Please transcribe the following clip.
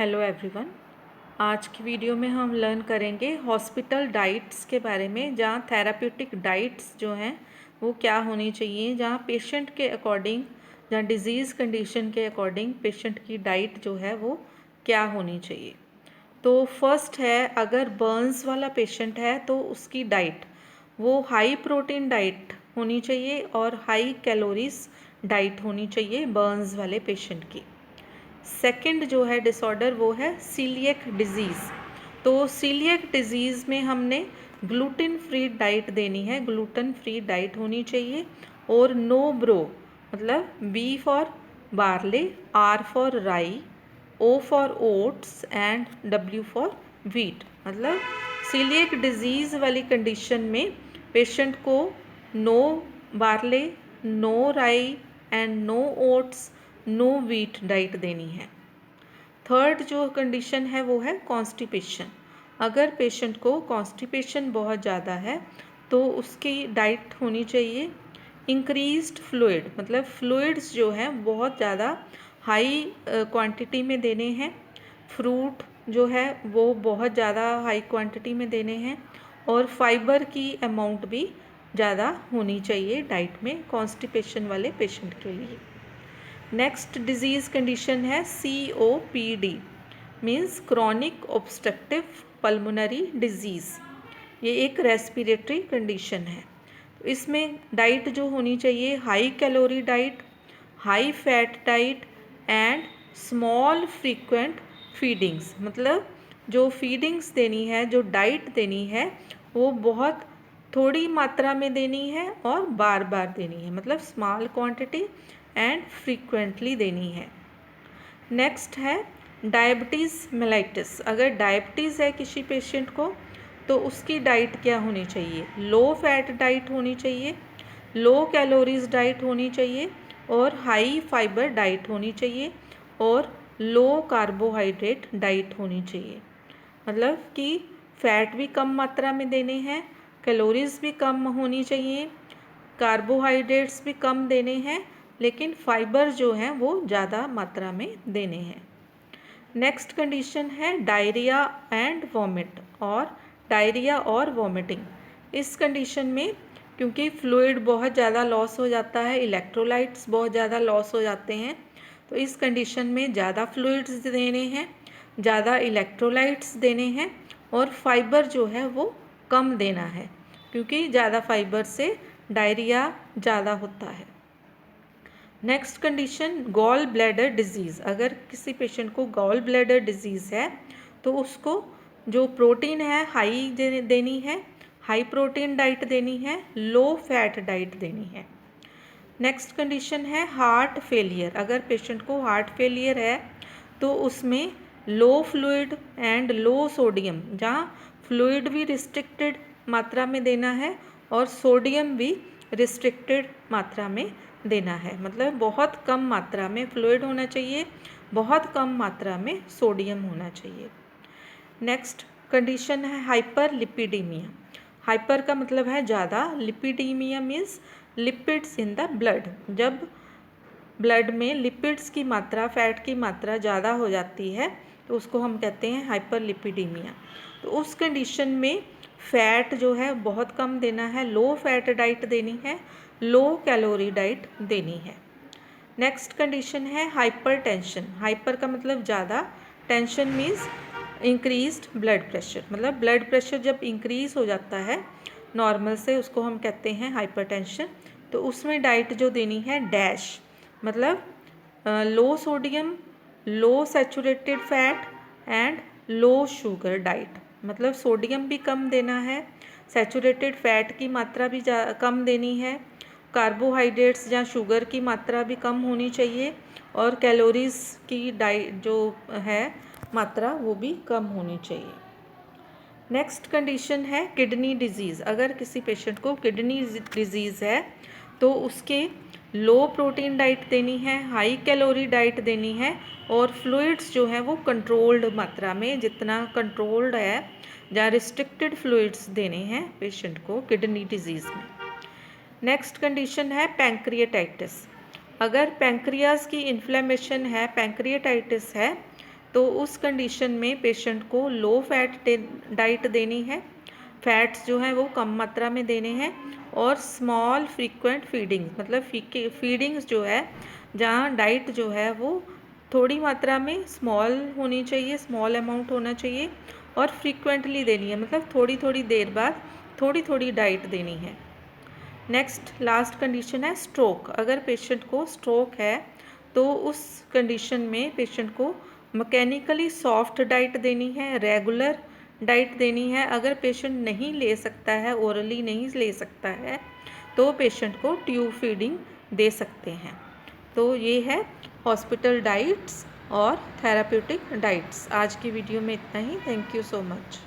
Hello everyone. आज की video में हम लर्न करेंगे हॉस्पिटल डाइट्स के बारे में, जहाँ थेराप्यूटिक डाइट्स जो हैं वो क्या होनी चाहिए, जहाँ पेशेंट के अकॉर्डिंग, जहाँ डिज़ीज़ कंडीशन के अकॉर्डिंग पेशेंट की डाइट जो है वो क्या होनी चाहिए। तो फर्स्ट है, अगर बर्न्स वाला पेशेंट है तो उसकी डाइट वो हाई प्रोटीन डाइट होनी चाहिए और हाई कैलोरीज डाइट होनी चाहिए बर्न्स वाले पेशेंट की। सेकंड जो है डिसऑर्डर वो है सीलिएक डिजीज़। तो सीलिएक डिजीज़ में हमने ग्लूटेन फ्री डाइट देनी है, ग्लूटेन फ्री डाइट होनी चाहिए। और नो ब्रो मतलब B for barley, R for rye, O for oats and W for wheat. मतलब सीलिएक डिजीज़ वाली कंडीशन में पेशेंट को no barley, no rye and no oats, no wheat diet देनी है। थर्ड जो कंडीशन है वो है कॉन्स्टिपेशन। अगर पेशेंट को कॉन्स्टिपेशन बहुत ज़्यादा है तो उसकी डाइट होनी चाहिए इंक्रीज्ड फ्लूइड, मतलब फ्लूइड्स जो हैं बहुत ज़्यादा हाई क्वांटिटी में देने हैं। फ्रूट जो है वो बहुत ज़्यादा हाई क्वांटिटी में देने हैं और फाइबर की अमाउंट भी ज़्यादा होनी चाहिए डाइट में कॉन्स्टिपेशन वाले पेशेंट के लिए। नेक्स्ट डिजीज़ कंडीशन है COPD, means chronic obstructive pulmonary disease. ये एक रेस्पिरेटरी कंडीशन है। तो इसमें डाइट जो होनी चाहिए high calorie diet, high fat diet and small frequent feedings. मतलब जो फीडिंग्स देनी है, जो डाइट देनी है वो बहुत थोड़ी मात्रा में देनी है और बार बार देनी है, मतलब स्मॉल क्वांटिटी एंड फ्रीक्वेंटली देनी है। नेक्स्ट है डायबिटीज़ मेलाइटिस। अगर डायबिटीज़ है किसी पेशेंट को तो उसकी डाइट क्या होनी चाहिए, लो फैट डाइट होनी चाहिए, लो कैलोरीज डाइट होनी चाहिए और हाई फाइबर डाइट होनी चाहिए और लो कार्बोहाइड्रेट डाइट होनी चाहिए। मतलब कि फ़ैट भी कम मात्रा में देने हैं, कैलोरीज भी कम होनी चाहिए, कार्बोहाइड्रेट्स भी कम देने हैं, लेकिन फाइबर जो हैं वो ज़्यादा मात्रा में देने हैं। नेक्स्ट कंडीशन है डायरिया एंड वॉमिट, और डायरिया और वॉमिटिंग। इस कंडीशन में क्योंकि फ्लूइड बहुत ज़्यादा लॉस हो जाता है, इलेक्ट्रोलाइट्स बहुत ज़्यादा लॉस हो जाते हैं, तो इस कंडीशन में ज़्यादा फ्लूइड्स देने हैं, ज़्यादा इलेक्ट्रोलाइट्स देने हैं और फाइबर जो है वो कम देना है, क्योंकि ज़्यादा फाइबर से डायरिया ज़्यादा होता है। Next condition gall bladder disease. अगर किसी पेशेंट को गॉल ब्लैडर डिजीज़ है तो उसको जो प्रोटीन है हाई देनी है, हाई प्रोटीन डाइट देनी है, लो फैट डाइट देनी है। नेक्स्ट कंडीशन है हार्ट फेलियर। अगर पेशेंट को हार्ट फेलियर है तो उसमें लो फ्लूइड एंड लो सोडियम, जहाँ फ्लूइड भी रिस्ट्रिक्टेड मात्रा में देना है और सोडियम भी रिस्ट्रिक्टेड मात्रा में देना है। मतलब बहुत कम मात्रा में फ्लूइड होना चाहिए, बहुत कम मात्रा में सोडियम होना चाहिए। नेक्स्ट कंडीशन है हाइपर लिपिडीमिया। हाइपर का मतलब है ज़्यादा, lipidaemia means lipids in the blood. जब ब्लड में लिपिड्स की मात्रा, फैट की मात्रा ज़्यादा हो जाती है तो उसको हम कहते हैं हाइपर लिपिडीमिया। तो उस कंडीशन में फ़ैट जो है बहुत कम देना है, लो फैट डाइट देनी है, लो कैलोरी डाइट देनी है। नेक्स्ट कंडीशन है हाइपर टेंशन। हाइपर का मतलब ज़्यादा, tension means increased blood pressure. मतलब ब्लड प्रेशर जब इंक्रीज़ हो जाता है नॉर्मल से, उसको हम कहते हैं हाइपर टेंशन। तो उसमें डाइट जो देनी है डैश, मतलब low sodium, low saturated fat and low sugar diet. मतलब सोडियम भी कम देना है, सैचुरेटेड फैट की मात्रा भी कम देनी है, कार्बोहाइड्रेट्स या शुगर की मात्रा भी कम होनी चाहिए और कैलोरीज की डाइट जो है मात्रा वो भी कम होनी चाहिए। नेक्स्ट कंडीशन है किडनी डिजीज़। अगर किसी पेशेंट को किडनी डिजीज़ है तो उसके लो प्रोटीन डाइट देनी है, हाई कैलोरी डाइट देनी है और फ्लूइड्स जो हैं वो कंट्रोल्ड मात्रा में, जितना कंट्रोल्ड है या रिस्ट्रिक्टेड फ्लूइड्स देने हैं पेशेंट को किडनी डिजीज़ में। नेक्स्ट कंडीशन है पैंक्रियाटाइटिस। अगर पैंक्रियाज की इन्फ्लेमेशन है, पैंक्रियाटाइटिस है, तो उस कंडीशन में पेशेंट को लो फैट डाइट देनी है, फैट्स जो हैं वो कम मात्रा में देने हैं, और स्मॉल फ्रीक्वेंट फीडिंग्स, मतलब फीडिंग्स जो है जहाँ डाइट जो है वो थोड़ी मात्रा में स्मॉल होनी चाहिए, स्मॉल अमाउंट होना चाहिए, और फ्रीक्वेंटली देनी है, मतलब थोड़ी थोड़ी देर बाद थोड़ी थोड़ी डाइट देनी है। नेक्स्ट लास्ट कंडीशन है स्ट्रोक। अगर पेशेंट को स्ट्रोक है तो उस कंडीशन में पेशेंट को मैकेनिकली सॉफ्ट डाइट देनी है, रेगुलर डाइट देनी है। अगर पेशेंट नहीं ले सकता है, ओरली नहीं ले सकता है, तो पेशेंट को ट्यूब फीडिंग दे सकते हैं। तो ये है हॉस्पिटल डाइट्स और थेराप्यूटिक डाइट्स। आज की वीडियो में इतना ही। Thank you so much.